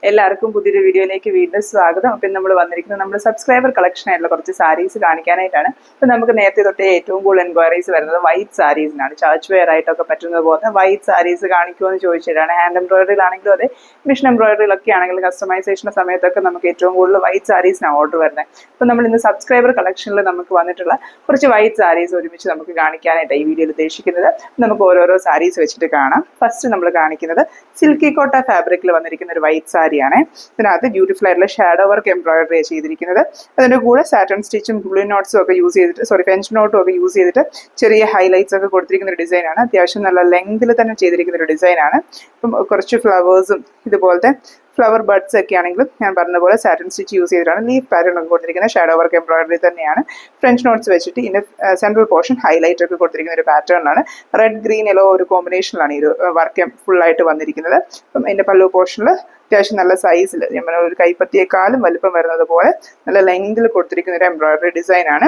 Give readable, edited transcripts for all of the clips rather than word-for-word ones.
എല്ലാവർക്കും പുതിയൊരു വീഡിയോയിലേക്ക് വീണ്ടും സ്വാഗതം. അപ്പം നമ്മൾ വന്നിരിക്കുന്നത് നമ്മുടെ സബ്സ്ക്രൈബർ കളക്ഷൻ ആയിട്ടുള്ള കുറച്ച് സാരീസ് കാണിക്കാനായിട്ടാണ്. അപ്പം നമുക്ക് നേരത്തെ തൊട്ടേ ഏറ്റവും കൂടുതൽ എൻക്വയറീസ് വരുന്നത് വൈറ്റ് സാരീസിനാണ്. ചർച്ച് വെയർ ആയിട്ടൊക്കെ പറ്റുന്നത് പോലെ വൈറ്റ് സാരീസ് കാണിക്കുമോ എന്ന് ചോദിച്ചിട്ടാണ്. ഹാൻഡ് എംബ്രോയിഡറിയിലാണെങ്കിലും അതെ, മിഷൻ എംബ്രോയിഡറിയിലൊക്കെ ആണെങ്കിലും കസ്റ്റമൈസേഷൻ്റെ സമയത്തൊക്കെ നമുക്ക് ഏറ്റവും കൂടുതൽ വൈറ്റ് സാരീസിനാണ് ഓർഡർ വരുന്നത്. അപ്പം നമ്മൾ ഇന്ന് സബ്സ്ക്രൈബർ കളക്ഷനിൽ നമുക്ക് വന്നിട്ടുള്ള കുറച്ച് വൈറ്റ് സാരീസ് ഒരുമിച്ച് നമുക്ക് കാണിക്കാനായിട്ട് ഈ വീഡിയോയിൽ ഉദ്ദേശിക്കുന്നത്. നമുക്ക് ഓരോരോ സാരീസ് വെച്ചിട്ട് കാണാം. ഫസ്റ്റ് നമ്മൾ കാണിക്കുന്നത് സിൽക്കി കോട്ട ഫാബ്രിക്കിൽ വന്നിരിക്കുന്ന ഒരു വൈറ്റ് സാരി ആണ്. ഇതിനകത്ത് ബ്യൂട്ടിഫുൾ ആയിട്ടുള്ള ഷാഡോ വർക്ക് എംബ്രോയിഡറി ചെയ്തിരിക്കുന്നത്. അതിന്റെ കൂടെ സാറ്റൺ സ്റ്റിച്ചും ബ്ലൂ നോട്ട്സും ഒക്കെ യൂസ് ചെയ്തിട്ട് ഫ്രഞ്ച് നോട്ടും ഒക്കെ യൂസ് ചെയ്തിട്ട് ചെറിയ ഹൈലൈറ്റ്സ് ഒക്കെ കൊടുത്തിരിക്കുന്ന ഒരു ഡിസൈനാണ്. അത്യാവശ്യം നല്ല ലെങ്തിൽ തന്നെ ചെയ്തിരിക്കുന്ന ഒരു ഡിസൈനാണ്. അപ്പം കുറച്ച് ഫ്ലവേഴ്സും ഇതുപോലത്തെ ഫ്ലവർ ബഡ്സ് ഒക്കെ ആണെങ്കിലും ഞാൻ പറഞ്ഞ പോലെ സാറ്റൺ സ്റ്റിച്ച് യൂസ് ചെയ്തിട്ടാണ് ലീഫ് പാറ്റേൺ ഒക്കെ കൊടുത്തിരിക്കുന്നത്. ഷാഡോ വർക്ക് എംബ്രോയിഡറി തന്നെയാണ്. ഫ്രഞ്ച് നോട്ട്സ് വെച്ചിട്ട് ഇതിന്റെ സെൻട്രൽ പോർഷൻ ഹൈലൈറ്റ് ഒക്കെ കൊടുത്തിരിക്കുന്ന ഒരു പാറ്റേണിലാണ്. റെഡ് ഗ്രീൻ യെല്ലോ ഒരു കോമ്പിനേഷനിലാണ് ഈ ഒരു വർക്ക് ഫുള്ളായിട്ട് വന്നിരിക്കുന്നത്. അപ്പം ഇതിന്റെ പല്ലു പോർഷനിൽ അത്യാവശ്യം നല്ല സൈസിൽ നമ്മൾ ഒരു കൈപ്പത്തിയേക്കാളും വലുപ്പം വരുന്നത് പോലെ നല്ല ലെങ്തിൽ കൊടുത്തിരിക്കുന്ന ഒരു എംബ്രോയിഡറി ഡിസൈനാണ്.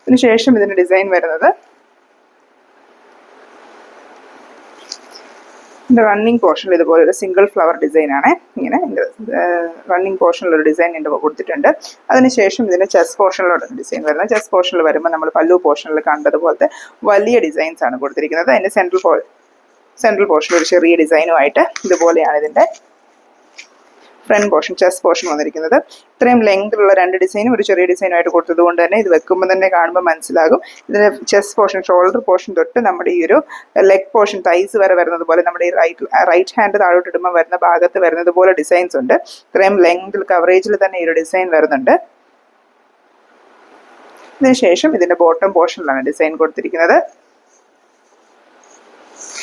അതിനുശേഷം ഇതിന്റെ ഡിസൈൻ വരുന്നത് റണ്ണിങ് പോർഷനിൽ ഇതുപോലെ ഒരു സിംഗിൾ ഫ്ലവർ ഡിസൈൻ ആണ്. ഇങ്ങനെ റണ്ണിങ് പോർഷനിലൊരു ഡിസൈൻ കൊടുത്തിട്ടുണ്ട്. അതിനുശേഷം ഇതിന്റെ ചെസ്റ്റ് പോർഷനിലുള്ള ഡിസൈൻ വരുന്നത്. ചെസ്റ്റ് പോർഷനിൽ വരുമ്പോൾ നമ്മൾ പല്ലു പോർഷനിൽ കണ്ടതുപോലത്തെ വലിയ ഡിസൈൻസ് ആണ് കൊടുത്തിരിക്കുന്നത്. അതിന്റെ സെൻട്രൽ പോർഷനിൽ ഒരു ചെറിയ ഡിസൈനുമായിട്ട് ഇതുപോലെയാണ് ഇതിന്റെ ഫ്രണ്ട് പോർഷൻ ചെസ്റ്റ് പോർഷൻ വന്നിരിക്കുന്നത്. ഇത്രയും ലെങ്തിലുള്ള രണ്ട് ഡിസൈനും ഒരു ചെറിയ ഡിസൈനുമായിട്ട് കൊടുത്തത് കൊണ്ട് തന്നെ ഇത് വെക്കുമ്പോൾ തന്നെ കാണുമ്പോൾ മനസ്സിലാകും. ഇതിന്റെ ചെസ്റ്റ് പോർഷൻ ഷോൾഡർ പോർഷൻ തൊട്ട് നമ്മുടെ ഈ ഒരു ലെഗ് പോർഷൻ തൈസ് വരെ വരുന്നത് പോലെ നമ്മുടെ ഈ റൈറ്റ് ഹാൻഡ് താഴോട്ട് ഇടുമ്പോൾ വരുന്ന ഭാഗത്ത് വരുന്നത് പോലെ ഡിസൈൻസ് ഉണ്ട്. ഇത്രയും ലെങ്തിൽ കവറേജിൽ തന്നെ ഈ ഒരു ഡിസൈൻ വരുന്നുണ്ട്. ഇതിനുശേഷം ഇതിന്റെ ബോട്ടം പോർഷനിലാണ് ഡിസൈൻ കൊടുത്തിരിക്കുന്നത്.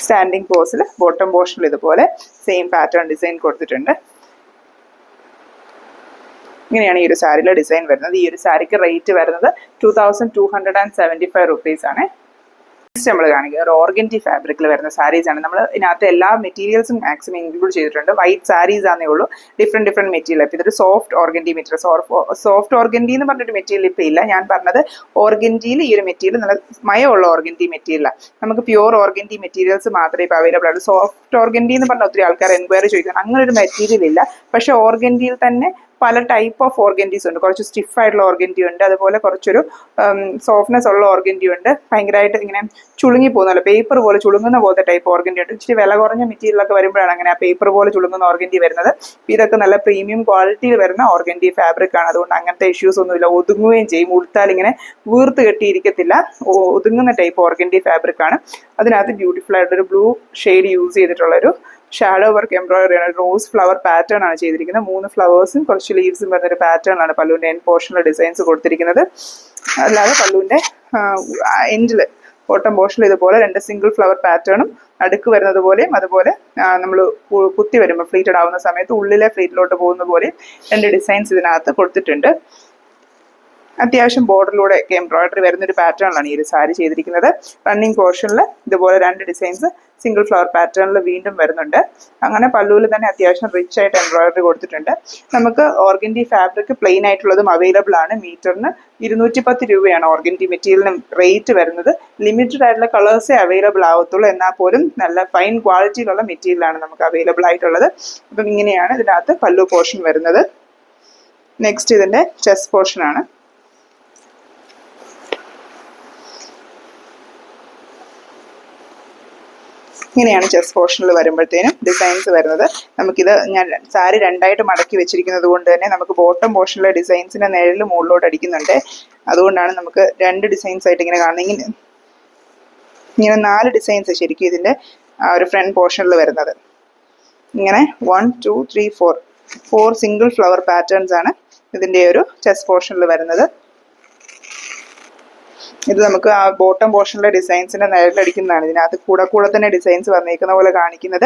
സ്റ്റാൻഡിങ് പോസിൽ ബോട്ടം പോർഷനിൽ ഇതുപോലെ സെയിം പാറ്റേൺ ഡിസൈൻ കൊടുത്തിട്ടുണ്ട്. ഇങ്ങനെയാണ് ഈ ഒരു സാരിയിലെ ഡിസൈൻ വരുന്നത്. ഈ ഒരു സാരിക്ക് റേറ്റ് വരുന്നത് 2275 റുപ്പീസ് ആണ്. നെക്സ്റ്റ് നമ്മൾ കാണിക്കുന്നത് ഒരു ഓർഗൻഡി ഫാബ്രിക്കിൽ വരുന്ന സാരീസ് ആണ്. നമ്മൾ ഇതിനകത്ത് എല്ലാ മെറ്റീരിയൽസും മാക്സിമം ഇൻക്ലൂഡ് ചെയ്തിട്ടുണ്ട്. വൈറ്റ് സാരീസ് ആണേ ഉള്ളൂ, ഡിഫറെന്റ് മെറ്റീരിയൽ. അപ്പോൾ ഇതൊരു soft organdie material. Soft organdie എന്ന് പറഞ്ഞിട്ട് മെറ്റീരിയൽ ഇപ്പോൾ ഇല്ല. ഞാൻ പറഞ്ഞത് ഓർഗൻഡിയിൽ ഈ ഒരു മെറ്റീരിയൽ നല്ല മയമുള്ള ഓർഗൻഡി മെറ്റീരിയലാണ്. നമുക്ക് പ്യുവർ ഓർഗൻഡി മെറ്റീരിയൽസ് മാത്രമേ ഇപ്പോൾ അവൈലബിൾ ആയിട്ടുള്ളൂ. സോഫ്റ്റ് ഓർഗൻഡി എന്ന് പറഞ്ഞാൽ ഒത്തിരി ആൾക്കാർ എൻക്വയറി ചോദിക്കുന്നത് അങ്ങനെ ഒരു മെറ്റീരിയൽ ഇല്ല. പക്ഷെ ഓർഗൻഡിയിൽ തന്നെ പല ടൈപ്പ് ഓഫ് ഓർഗൻഡീസ് ഉണ്ട്. കുറച്ച് സ്റ്റിഫ് ആയിട്ടുള്ള ഓർഗൻഡി ഉണ്ട്, അതുപോലെ കുറച്ചൊരു സോഫ്റ്റ്നെസ് ഉള്ള ഓർഗൻഡി ഉണ്ട്. ഭയങ്കരമായിട്ട് ഇങ്ങനെ ചുളുങ്ങി പോകുന്നല്ലോ, പേപ്പർ പോലെ ചുളുങ്ങുന്ന പോലത്തെ ടൈപ്പ് ഓർഗൻഡി ഉണ്ട്. ഇച്ചിരി വില കുറഞ്ഞ മെറ്റീരിയലൊക്കെ വരുമ്പോഴാണ് അങ്ങനെ ആ പേപ്പർ പോലെ ചുളുങ്ങുന്ന ഓർഗൻഡി വരുന്നത്. ഇതൊക്കെ നല്ല പ്രീമിയം ക്വാളിറ്റിയിൽ വരുന്ന ഓർഗൻഡി ഫാബ്രിക് ആണ്. അതുകൊണ്ട് അങ്ങനത്തെ ഇഷ്യൂസ് ഒന്നുമില്ല. ഒതുങ്ങുകയും ചെയ്യും. ഉടുത്താൽ ഇങ്ങനെ വീർത്ത് കെട്ടിയിരിക്കത്തില്ല. ഒതുങ്ങുന്ന ടൈപ്പ് ഓർഗൻഡി ഫാബ്രിക് ആണ്. അതിനകത്ത് ബ്യൂട്ടിഫുൾ ആയിട്ടൊരു ബ്ലൂ ഷെയ്ഡ് യൂസ് ചെയ്തിട്ടുള്ളൊരു ഷാഡോ വർക്ക് എംബ്രോയിഡറി ആണ്. റോസ് ഫ്ലവർ പാറ്റേൺ ആണ് ചെയ്തിരിക്കുന്നത്. 3 ഫ്ലവേഴ്സും കുറച്ച് ലീവ്സും വരുന്നൊരു പാറ്റേൺ ആണ് പല്ലുവിന്റെ എൻഡ് പോർഷനിലെ ഡിസൈൻസ് കൊടുത്തിരിക്കുന്നത്. അല്ലാതെ പല്ലുവിന്റെ എൻഡിൽ ബോട്ടം പോർഷനിൽ ഇതുപോലെ 2 സിംഗിൾ ഫ്ലവർ പാറ്റേണും നടുക്ക് വരുന്നത് പോലെയും, അതുപോലെ നമ്മൾ കുത്തി വരുമ്പോൾ ഫ്ലീറ്റഡ് ആവുന്ന സമയത്ത് ഉള്ളിലെ ഫ്ലീറ്റിലോട്ട് പോകുന്ന പോലെയും 2 ഡിസൈൻസ് ഇതിനകത്ത് കൊടുത്തിട്ടുണ്ട്. അത്യാവശ്യം ബോർഡറിലൂടെ ഒക്കെ എംബ്രോയിഡറി വരുന്നൊരു പാറ്റേണിലാണ് ഈ ഒരു സാരി ചെയ്തിരിക്കുന്നത്. റണ്ണിങ് പോർഷനിൽ ഇതുപോലെ 2 ഡിസൈൻസ് സിംഗിൾ ഫ്ലവർ പാറ്റേണിൽ വീണ്ടും വരുന്നുണ്ട്. അങ്ങനെ പല്ലുവിൽ തന്നെ അത്യാവശ്യം റിച്ച് ആയിട്ട് എംബ്രോയിഡറി കൊടുത്തിട്ടുണ്ട്. നമുക്ക് ഓർഗൻഡി ഫാബ്രിക് പ്ലെയിൻ ആയിട്ടുള്ളതും അവൈലബിൾ ആണ്. മീറ്ററിന് 210 രൂപയാണ് ഓർഗൻഡി മെറ്റീരിയലിന് റേറ്റ് വരുന്നത്. ലിമിറ്റഡ് ആയിട്ടുള്ള കളേഴ്സേ അവൈലബിൾ ആവത്തുള്ളൂ. എന്നാൽ പോലും നല്ല ഫൈൻ ക്വാളിറ്റിയിലുള്ള മെറ്റീരിയലാണ് നമുക്ക് അവൈലബിൾ ആയിട്ടുള്ളത്. അപ്പം ഇങ്ങനെയാണ് ഇതിനകത്ത് പല്ലു പോർഷൻ വരുന്നത്. നെക്സ്റ്റ് ഇതിന്റെ ചെസ്റ്റ് പോർഷൻ ആണ്. ഇങ്ങനെയാണ് ചെസ്റ്റ് പോർഷനിൽ വരുമ്പോഴത്തേനും ഡിസൈൻസ് വരുന്നത്. നമുക്കിത് ഞാൻ സാരി 2ആയിട്ട് മടക്കി വെച്ചിരിക്കുന്നത് കൊണ്ട് തന്നെ നമുക്ക് ബോട്ടം പോർഷനിലെ ഡിസൈൻസിന്റെ നിഴൽ മുകളിലോട്ട് അടിക്കുന്നുണ്ട്. അതുകൊണ്ടാണ് നമുക്ക് 2 ഡിസൈൻസ് ആയിട്ട് ഇങ്ങനെ കാണുന്നത്. ഇങ്ങനെ 4 ഡിസൈൻസ് ശരിക്കും ഇതിന്റെ ഒരു ഫ്രണ്ട് പോർഷനിൽ വരുന്നത്. ഇങ്ങനെ 1 2 3 4 സിംഗിൾ ഫ്ലവർ പാറ്റേൺസ് ആണ് ഇതിന്റെ ഒരു ചെസ്റ്റ് പോർഷനിൽ വരുന്നത്. ഇത് നമുക്ക് ആ ബോട്ടം പോർഷനിലെ ഡിസൈൻസിന്റെ നിഴലടിക്കുന്നതാണ്. ഇതിനകത്ത് കൂടെ തന്നെ ഡിസൈൻസ് വന്നേക്കുന്ന പോലെ കാണിക്കുന്നത്.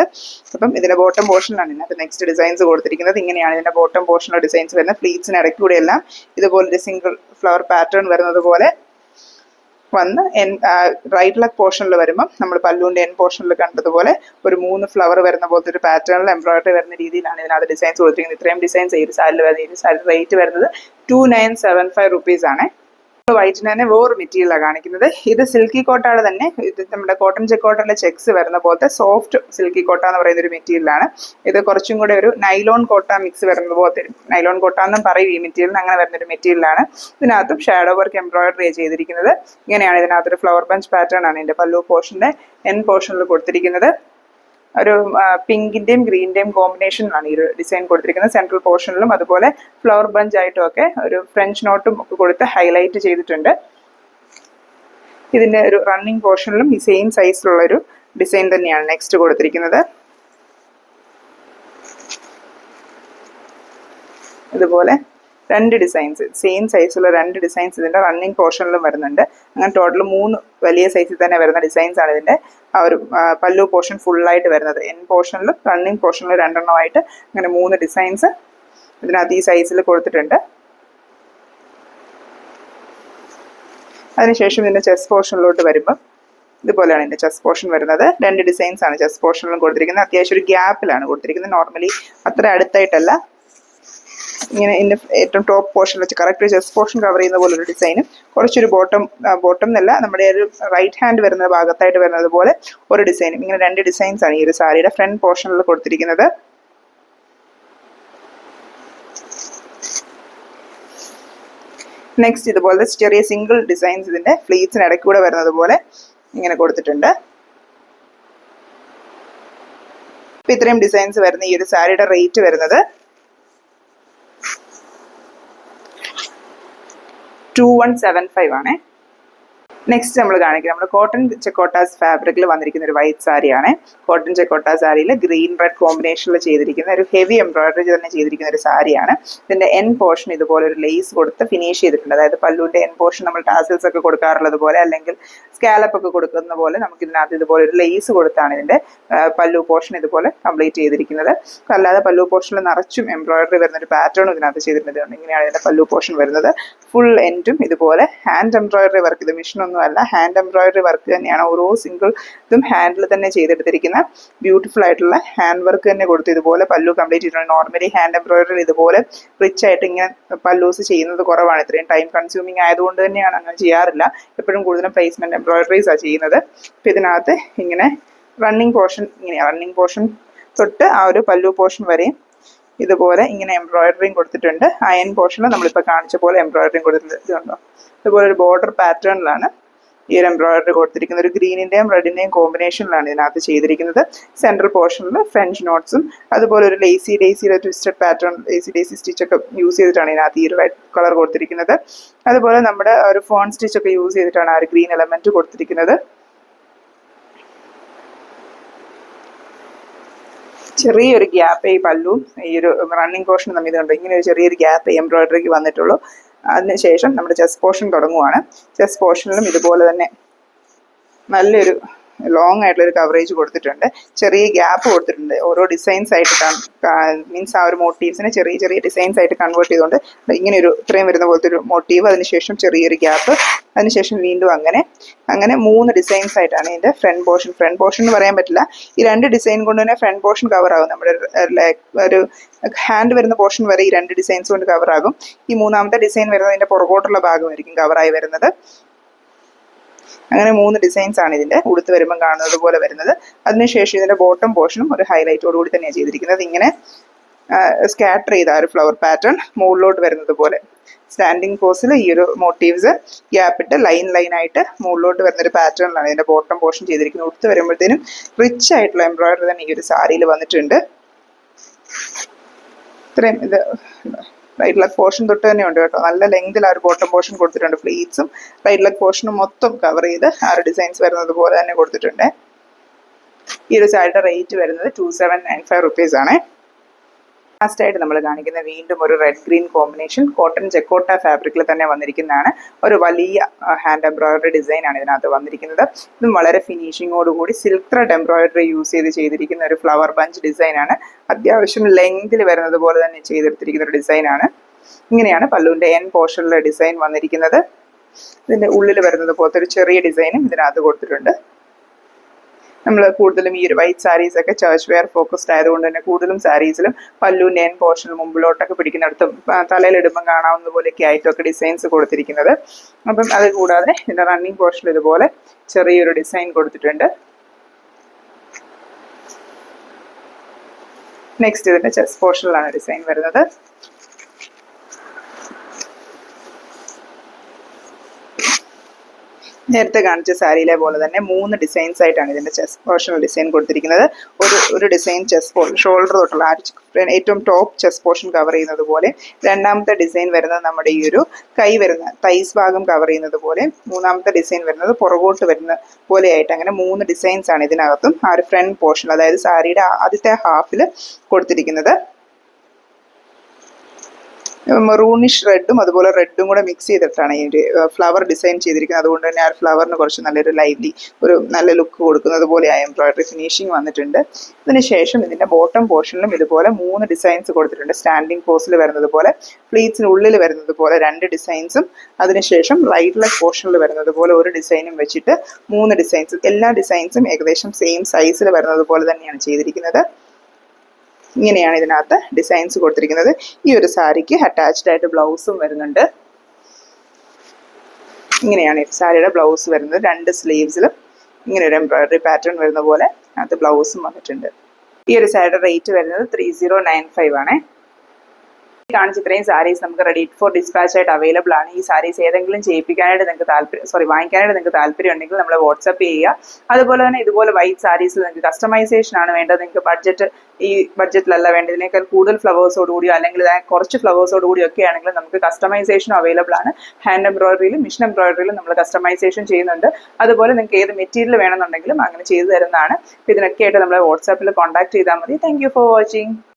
അപ്പം ഇതിന്റെ ബോട്ടം പോർഷനിലാണ് ഇതിനകത്ത് നെക്സ്റ്റ് ഡിസൈൻസ് കൊടുത്തിരിക്കുന്നത്. ഇങ്ങനെയാണ് ഇതിന്റെ ബോട്ടം പോർഷനിലെ ഡിസൈൻസ് വരുന്നത്. ഫ്ലീറ്റ്സിന് ഇടയ്ക്കൂടെ എല്ലാം ഇതുപോലൊരു സിംഗിൾ ഫ്ലവർ പാറ്റേൺ വരുന്നത് പോലെ വന്ന് റൈറ്റ് ലെഗ് പോർഷനിൽ വരുമ്പം നമ്മൾ പല്ലുവിന്റെ എൻ പോർഷനിൽ കണ്ടതുപോലെ ഒരു 3 ഫ്ലവർ വരുന്ന പോലത്തെ ഒരു പാറ്റേണിൽ എംബ്രോയിഡറി വരുന്ന രീതിയിലാണ് ഇതിനകത്ത് ഡിസൈൻസ് കൊടുത്തിരിക്കുന്നത്. ഇത്രയും ഡിസൈൻസ് ഈ ഒരു സാരിയിൽ വരുന്നത്. ഈ ഒരു സാരി റേറ്റ് വരുന്നത് 2975 റുപ്പീസ് ആണ്. വൈറ്റിന് തന്നെ വേറെ മെറ്റീരിയലാണ് കാണിക്കുന്നത്. ഇത് സിൽക്കി കോട്ടാണ് തന്നെ. ഇത് നമ്മുടെ കോട്ടൺ ചെക്കോട്ടറിലെ ചെക്സ് വരുന്ന പോലത്തെ സോഫ്റ്റ് സിൽക്കി കോട്ട എന്ന് പറയുന്ന ഒരു മെറ്റീരിയലാണ്. ഇത് കുറച്ചും കൂടെ ഒരു നൈലോൺ കോട്ട മിക്സ് വരുന്ന പോലത്തെ നൈലോൺ കോട്ട എന്നും പറയും ഈ മെറ്റീരിയലിന്. അങ്ങനെ വരുന്നൊരു മെറ്റീരിയലാണ്. ഇതിനകത്തും ഷാഡോ വർക്ക് എംബ്രോയിഡറി ചെയ്തിരിക്കുന്നത്. ഇങ്ങനെയാണ്. ഇതിനകത്തൊരു ഫ്ലവർ ബഞ്ച് പാറ്റേൺ ആണ് ഇതിന്റെ പല്ലു പോർഷന്റെ എൻ പോർഷനിൽ കൊടുത്തിരിക്കുന്നത്. ഒരു പിങ്കിന്റെയും ഗ്രീനിന്റെയും കോമ്പിനേഷനിലാണ് ഈ ഒരു ഡിസൈൻ കൊടുത്തിരിക്കുന്നത്. സെൻട്രൽ പോർഷനിലും അതുപോലെ ഫ്ലവർ ബഞ്ച് ആയിട്ടും ഒക്കെ ഒരു ഫ്രഞ്ച് നോട്ടും ഒക്കെ കൊടുത്ത് ഹൈലൈറ്റ് ചെയ്തിട്ടുണ്ട്. ഇതിന്റെ ഒരു റണ്ണിങ് പോർഷനിലും ഈ സെയിം സൈസിലുള്ള ഒരു ഡിസൈൻ തന്നെയാണ് നെക്സ്റ്റ് കൊടുത്തിരിക്കുന്നത്. ഇതുപോലെ രണ്ട് ഡിസൈൻസ്, സെയിം സൈസുള്ള രണ്ട് ഡിസൈൻസ് ഇതിന്റെ റണ്ണിങ് പോർഷനിലും വരുന്നുണ്ട്. അങ്ങനെ ടോട്ടൽ 3 വലിയ സൈസിൽ തന്നെ വരുന്ന ഡിസൈൻസ് ആണ് ഇതിന്റെ ആ ഒരു പല്ലു പോർഷൻ ഫുള്ളായിട്ട് വരുന്നത്. എൻ പോർഷനിലും റണ്ണിങ് പോർഷനിലും 2 എണ്ണമായിട്ട് അങ്ങനെ 3 ഡിസൈൻസ് ഇതിനകത്ത് ഈ സൈസിൽ കൊടുത്തിട്ടുണ്ട്. അതിനുശേഷം ഇതിന്റെ ചെസ്റ്റ് പോർഷനിലോട്ട് വരുമ്പോൾ ഇതുപോലെയാണ് ഇതിന്റെ ചെസ്റ്റ് പോർഷൻ വരുന്നത്. 2 ഡിസൈൻസ് ആണ് ചെസ്റ്റ് പോർഷനിലും കൊടുത്തിരിക്കുന്നത്. അത്യാവശ്യം ഒരു ഗ്യാപ്പിലാണ് കൊടുത്തിരിക്കുന്നത്. നോർമലി അത്ര അടുത്തായിട്ടല്ല. ഇങ്ങനെ ഇതിന്റെ ഏറ്റവും ടോപ്പ് പോർഷൻ വെച്ച് കറക്റ്റ് ചെസ്റ്റ് പോർഷൻ കവർ ചെയ്യുന്ന പോലെ ഒരു ഡിസൈനും കുറച്ചൊരു ബോട്ടം എന്നല്ല, നമ്മുടെ ഒരു റൈറ്റ് ഹാൻഡ് വരുന്ന ഭാഗത്തായിട്ട് വരുന്നത് പോലെ ഒരു ഡിസൈനും. ഇങ്ങനെ 2 ഡിസൈൻസ് ആണ് ഈ ഒരു സാരിയുടെ ഫ്രണ്ട് പോർഷനിൽ കൊടുത്തിരിക്കുന്നത്. നെക്സ്റ്റ് ഇതുപോലെ ചെറിയ സിംഗിൾ ഡിസൈൻസ് ഇതിന്റെ ഫ്ലീറ്റ്സിന് ഇടയ്ക്ക് കൂടെ വരുന്നത് പോലെ ഇങ്ങനെ കൊടുത്തിട്ടുണ്ട്. ഇപ്പൊ ഇത്രയും ഡിസൈൻസ് വരുന്ന ഈ ഒരു സാരിയുടെ റേറ്റ് വരുന്നത് 2175 ആണ്. നെക്സ്റ്റ് നമ്മൾ കാണിക്കുന്നത് നമ്മുടെ കോട്ടൺ ചെക്കോട്ടാസ് ഫാബ്രിക്കിൽ വന്നിരിക്കുന്ന ഒരു വൈറ്റ് സാരിയാണ്. കോട്ടൺ ചെക്കോട്ട സാരിയിൽ ഗ്രീൻ റെഡ് കോമ്പിനേഷനിൽ ചെയ്തിരിക്കുന്ന ഒരു ഹെവി എംബ്രോയിഡറി തന്നെ ചെയ്തിരിക്കുന്ന ഒരു സാരിയാണ്. ഇതിന്റെ എൻ പോർഷൻ ഇതുപോലെ ഒരു ലേസ് കൊടുത്ത് ഫിനിഷ് ചെയ്തിട്ടുണ്ട്. അതായത് പല്ലുവിന്റെ എൻ പോർഷൻ നമ്മൾ ടാസിൽസ് ഒക്കെ കൊടുക്കാറുള്ളത് പോലെ അല്ലെങ്കിൽ സ്കാലപ്പ് ഒക്കെ കൊടുക്കുന്ന പോലെ നമുക്ക് ഇതിനകത്ത് ഇതുപോലെ ഒരു ലേസ് കൊടുത്താണ് ഇതിന്റെ പല്ലു പോർഷൻ ഇതുപോലെ കംപ്ലീറ്റ് ചെയ്തിരിക്കുന്നത്. അല്ലാതെ പല്ലു പോർഷനിൽ നിറച്ചും എംബ്രോയിഡറി വരുന്ന ഒരു പാറ്റേൺ ഇതിനകത്ത് ചെയ്തിട്ടുണ്ട്. ഇങ്ങനെയാണ് ഇതിന്റെ പല്ലു പോർഷൻ വരുന്നത്. ഫുൾ എൻഡും ഇതുപോലെ ഹാൻഡ് എംബ്രോയിഡറി വർക്ക്, ഇത് മെഷീനൊന്നും അല്ല, ഹാൻഡ് എംബ്രോയിഡറി വർക്ക് തന്നെയാണ്. ഓരോ സിംഗിൾ ഇതും ഹാൻഡിൽ തന്നെ ചെയ്തെടുത്തിരിക്കുന്ന ബ്യൂട്ടിഫുൾ ആയിട്ടുള്ള ഹാൻഡ് വർക്ക് തന്നെ കൊടുത്ത് ഇതുപോലെ പല്ലു കംപ്ലീറ്റ് ചെയ്തിട്ടുണ്ട്. നോർമലി ഹാൻഡ് എംബ്രോയിഡറി ഇതുപോലെ റിച്ച് ആയിട്ട് ഇങ്ങനെ പല്ലൂസ് ചെയ്യുന്നത് കുറവാണ്. ഇത്രയും ടൈം കൺസ്യൂമിങ് ആയതുകൊണ്ട് തന്നെയാണ് അങ്ങനെ ചെയ്യാറില്ല. എപ്പോഴും കൂടുതലും പ്ലേസ്മെന്റ് എംബ്രോയിഡറീസ് ആണ് ചെയ്യുന്നത്. അപ്പം ഇതിനകത്ത് ഇങ്ങനെ റണ്ണിങ് പോർഷൻ, ഇങ്ങനെ റണ്ണിങ് പോർഷൻ തൊട്ട് ആ ഒരു പല്ലു പോർഷൻ വരെയും ഇതുപോലെ ഇങ്ങനെ എംബ്രോയിഡറിയും കൊടുത്തിട്ടുണ്ട്. അയൺ പോർഷനിൽ നമ്മളിപ്പോൾ കാണിച്ച പോലെ എംബ്രോയിഡറിയും കൊടുത്തിട്ടുണ്ടോ. ഇതുപോലെ ഒരു ബോർഡർ പാറ്റേണിലാണ് ഈ ഒരു എംബ്രോയിഡറി കൊടുത്തിരിക്കുന്നത്. ഒരു ഗ്രീനിന്റെയും റെഡിന്റെയും കോമ്പിനേഷനിലാണ് ഇതിനകത്ത് ചെയ്തിരിക്കുന്നത്. സെൻട്രൽ പോർഷനിൽ ഫ്രഞ്ച് നോട്ട്സും അതുപോലെ ഒരു ലേസി ഡേസിയുടെ twisted pattern, lazy daisy stitch ഒക്കെ യൂസ് ചെയ്തിട്ടാണ് ഇതിനകത്ത് ഈ ഒരു റെഡ് കളർ കൊടുത്തിരിക്കുന്നത്. അതുപോലെ നമ്മുടെ ഒരു ഫോൺ സ്റ്റിച്ച് ഒക്കെ യൂസ് ചെയ്തിട്ടാണ് ആ ഒരു ഗ്രീൻ എലമെന്റ് കൊടുത്തിരിക്കുന്നത്. ചെറിയൊരു ഗ്യാപ്പ് ഈ പല്ലുവും ഈ ഒരു റണ്ണിങ് പോർഷനും തമ്മിൽ ഇതുണ്ട്. ഇങ്ങനെ ഒരു ചെറിയൊരു ഗ്യാപ്പ് എംബ്രോയിഡറിക്ക് വന്നിട്ടുള്ളൂ. അതിനുശേഷം നമ്മുടെ ചെസ്റ്റ് പോർഷൻ തുടങ്ങുവാണ്. ചെസ്റ്റ് പോർഷനിലും ഇതുപോലെ തന്നെ നല്ലൊരു ലോങ് ആയിട്ടുള്ളൊരു കവറേജ് കൊടുത്തിട്ടുണ്ട്. ചെറിയ ഗ്യാപ്പ് കൊടുത്തിട്ടുണ്ട്. ഓരോ ഡിസൈൻസ് ആയിട്ട് മീൻസ് ആ ഒരു മോട്ടീവ്സിനെ ചെറിയ ചെറിയ ഡിസൈൻസ് ആയിട്ട് കൺവേർട്ട് ചെയ്തുകൊണ്ട് ഇങ്ങനെ ഒരു ഇത്രയും വരുന്ന പോലത്തെ ഒരു മോട്ടീവ്, അതിനുശേഷം ചെറിയൊരു ഗ്യാപ്പ്, അതിനുശേഷം വീണ്ടും അങ്ങനെ 3 ഡിസൈൻസ് ആയിട്ടാണ് ഇതിന്റെ ഫ്രണ്ട് പോർഷൻ എന്ന് പറയാൻ പറ്റില്ല. ഈ 2 ഡിസൈൻ കൊണ്ട് തന്നെ ഫ്രണ്ട് പോർഷൻ കവർ ആകും. നമ്മുടെ ഒരു ഹാൻഡ് വരുന്ന പോർഷൻ വരെ ഈ 2 ഡിസൈൻസ് കൊണ്ട് കവർ ആകും. ഈ 3ാമത്തെ ഡിസൈൻ വരുന്നത് ഇതിന്റെ പുറകോട്ടുള്ള ഭാഗമായിരിക്കും കവറായി വരുന്നത്. അങ്ങനെ 3 ഡിസൈൻസ് ആണ് ഇതിന്റെ ഉടുത്ത് വരുമ്പോൾ കാണുന്നത് പോലെ വരുന്നത്. അതിനുശേഷം ഇതിന്റെ ബോട്ടം പോർഷനും ഒരു ഹൈലൈറ്റോടുകൂടി തന്നെയാണ് ചെയ്തിരിക്കുന്നത്. ഇങ്ങനെ സ്കാറ്റർ ചെയ്ത ഒരു ഫ്ലവർ പാറ്റേൺ മുകളിലോട്ട് വരുന്നത് പോലെ സ്റ്റാൻഡിങ് പോസിൽ ഈ ഒരു മോട്ടീവ്സ് ഗ്യാപ്പിട്ട് ലൈൻ ആയിട്ട് മുകളിലോട്ട് വരുന്നൊരു പാറ്റേണിലാണ് ഇതിന്റെ ബോട്ടം പോർഷൻ ചെയ്തിരിക്കുന്നത്. ഉടുത്ത് വരുമ്പോഴത്തേനും റിച്ച് ആയിട്ടുള്ള എംബ്രോയിഡറി തന്നെ ഈ ഒരു സാരിയിൽ വന്നിട്ടുണ്ട്. ഇത്രയും ഇത് റൈറ്റ് ലെഗ് പോർഷൻ തൊട്ട് തന്നെ ഉണ്ട് കേട്ടോ. നല്ല ലെങ്തിൽ ആ ഒരു ബോട്ടം പോർഷൻ കൊടുത്തിട്ടുണ്ട്. ഫ്ലീറ്റ്സും റൈറ്റ് ലെഗ് പോർഷനും മൊത്തം കവർ ചെയ്ത് ആ ഒരു ഡിസൈൻസ് വരുന്നത് പോലെ തന്നെ കൊടുത്തിട്ടുണ്ട്. ഈ ഒരു സാരിയുടെ റേറ്റ് വരുന്നത് 2795 റുപ്പീസ് ആണ്. ലാസ്റ്റ് ആയിട്ട് നമ്മൾ കാണിക്കുന്ന വീണ്ടും ഒരു റെഡ് ഗ്രീൻ കോമ്പിനേഷൻ കോട്ടൺ ചെക്കോട്ട ഫാബ്രിക്കിൽ തന്നെ വന്നിരിക്കുന്നതാണ്. ഒരു വലിയ ഹാൻഡ് എംബ്രോയിഡറി ഡിസൈൻ ആണ് ഇതിനകത്ത് വന്നിരിക്കുന്നത്. ഇതും വളരെ ഫിനിഷിങ്ങോടുകൂടി സിൽക്ക് ത്രെഡ് എംബ്രോയിഡറി യൂസ് ചെയ്തിരിക്കുന്ന ഒരു ഫ്ലവർ ബഞ്ച് ഡിസൈൻ ആണ്. അത്യാവശ്യം ലെങ്തിൽ വരുന്നത് പോലെ തന്നെ ചെയ്തെടുത്തിരിക്കുന്ന ഒരു ഡിസൈൻ ആണ്. ഇങ്ങനെയാണ് പല്ലുവിന്റെ എൻ പോർഷനിലെ ഡിസൈൻ വന്നിരിക്കുന്നത്. ഇതിന്റെ ഉള്ളിൽ വരുന്നത് പോലത്തെ ഒരു ചെറിയ ഡിസൈനും ഇതിനകത്ത് കൊടുത്തിട്ടുണ്ട്. നമ്മൾ കൂടുതലും ഈ ഒരു വൈറ്റ് സാരീസ് ഒക്കെ ചർച്ച് വെയർ ഫോക്കസ്ഡ് ആയതുകൊണ്ട് തന്നെ കൂടുതലും സാരീസിലും പല്ലുവിൻ്റെ എൻ പോർഷനിൽ മുമ്പിലോട്ടൊക്കെ പിടിക്കുന്നിടത്തും തലയിലിടുമ്പം കാണാവുന്ന പോലെയൊക്കെ ആയിട്ടൊക്കെ ഡിസൈൻസ് കൊടുത്തിരിക്കുന്നത്. അപ്പം അത് കൂടാതെ ഇതിൻ്റെ റണ്ണിങ് പോർഷനിൽ ഇതുപോലെ ചെറിയൊരു ഡിസൈൻ കൊടുത്തിട്ടുണ്ട്. നെക്സ്റ്റ് ഇതിൻ്റെ ചെസ്റ്റ് പോർഷനിലാണ് ഡിസൈൻ വരുന്നത്. നേരത്തെ കാണിച്ച സാരിയിലെ പോലെ തന്നെ 3 ഡിസൈൻസ് ആയിട്ടാണ് ഇതിൻ്റെ ചെസ്റ്റ് പോർഷണൽ ഡിസൈൻ കൊടുത്തിരിക്കുന്നത്. ഒരു ഡിസൈൻ ചെസ്റ്റ് ഷോൾഡർ തൊട്ടുള്ള ഏറ്റവും ടോപ്പ് ചെസ്റ്റ് പോർഷൻ കവർ ചെയ്യുന്നത് പോലെ, രണ്ടാമത്തെ ഡിസൈൻ വരുന്നത് നമ്മുടെ ഈ ഒരു കൈ വരുന്ന തൈസ് ഭാഗം കവർ ചെയ്യുന്നത് പോലെ, മൂന്നാമത്തെ ഡിസൈൻ വരുന്നത് പുറകോട്ട് വരുന്ന പോലെയായിട്ട്, അങ്ങനെ 3 ഡിസൈൻസ് ആണ് ഇതിനകത്തും ആ ഒരു ഫ്രണ്ട് പോർഷൻ, അതായത് സാരിയുടെ ആദ്യത്തെ ഹാഫിൽ കൊടുത്തിരിക്കുന്നത്. മെറൂണിഷ് റെഡും അതുപോലെ റെഡും കൂടെ മിക്സ് ചെയ്തിട്ടാണ് ഈ ഒരു ഫ്ലവർ ഡിസൈൻ ചെയ്തിരിക്കുന്നത്. അതുകൊണ്ട് തന്നെ ആ ഫ്ലവറിന് കുറച്ച് നല്ലൊരു ലൈവ്ലി ഒരു നല്ല ലുക്ക് കൊടുക്കുന്നത് പോലെ ആ എംബ്രോയിഡറി ഫിനിഷിങ് വന്നിട്ടുണ്ട്. അതിനുശേഷം ഇതിൻ്റെ ബോട്ടം പോർഷനിലും ഇതുപോലെ 3 ഡിസൈൻസ് കൊടുത്തിട്ടുണ്ട്. സ്റ്റാൻഡിങ് പോസിൽ വരുന്നത് പോലെ, പ്ലീറ്റ്സിനുള്ളിൽ വരുന്നത് പോലെ 2 ഡിസൈൻസും, അതിനുശേഷം റൈറ്റ് ലെഗ് പോർഷനിൽ വരുന്നത് പോലെ ഒരു ഡിസൈനും വെച്ചിട്ട് 3 ഡിസൈൻസ്. എല്ലാ ഡിസൈൻസും ഏകദേശം സെയിം സൈസിൽ വരുന്നത് പോലെ തന്നെയാണ് ചെയ്തിരിക്കുന്നത്. ഇങ്ങനെയാണ് ഇതിനകത്ത് ഡിസൈൻസ് കൊടുത്തിരിക്കുന്നത്. ഈ ഒരു സാരിക്ക് അറ്റാച്ച്ഡ് ആയിട്ട് ബ്ലൗസും വരുന്നുണ്ട്. ഇങ്ങനെയാണ് ഈ സാരിയുടെ ബ്ലൗസ് വരുന്നത്. 2 സ്ലീവ്സിലും ഇങ്ങനെ ഒരു എംബ്രോയിഡറി പാറ്റേൺ വരുന്ന പോലെ അത് ബ്ലൗസും വന്നിട്ടുണ്ട്. ഈ ഒരു സാരിയുടെ റേറ്റ് വരുന്നത് 3095 ആണ്. കാണിച്ച ഇത്രയും സാരീസ് നമുക്ക് റെഡി ഫോർ ഡിസ്പാച്ച് ആയിട്ട് അവൈലബിൾ ആണ്. ഈ സാരീസ് ഏതെങ്കിലും ചെയ്യിപ്പിക്കാനായിട്ട് നിങ്ങൾക്ക് വാങ്ങിക്കാനായിട്ട് നിങ്ങൾക്ക് താല്പര്യം ഉണ്ടെങ്കിൽ നമ്മൾ വാട്സപ്പ് ചെയ്യുക. അതുപോലെ തന്നെ ഇതുപോലെ വൈറ്റ് സാരീസ് നിങ്ങൾക്ക് കസ്റ്റമൈസേഷൻ ആണ് വേണ്ടത്, നിങ്ങൾക്ക് ഈ ബഡ്ജറ്റിലല്ല വേണ്ടത്, ഇതിനേക്കാൾ കൂടുതൽ ഫ്ലവേഴ്സോടുകൂടിയോ അല്ലെങ്കിൽ കുറച്ച് ഫ്ലവേഴ്സോടുകൂടിയോ ഒക്കെ ആണെങ്കിൽ നമുക്ക് കസ്റ്റമൈസേഷൻ അവൈലബിൾ ആണ്. ഹാൻഡ് എംബ്രോയിഡറിയിലും മിഷൻ എംബ്രോയിഡറിയിലും നമ്മൾ കസ്റ്റമൈസേഷൻ ചെയ്യുന്നുണ്ട്. അതുപോലെ നിങ്ങൾക്ക് ഏത് മെറ്റീരിയൽ വേണമെന്നുണ്ടെങ്കിലും അങ്ങനെ ചെയ്തു തരുന്നതാണ്. അപ്പോൾ ഇതിനൊക്കെ ആയിട്ട് നമ്മളെ വാട്സാപ്പിൽ കോൺടാക്ട് ചെയ്താൽ മതി. Thank you for watching.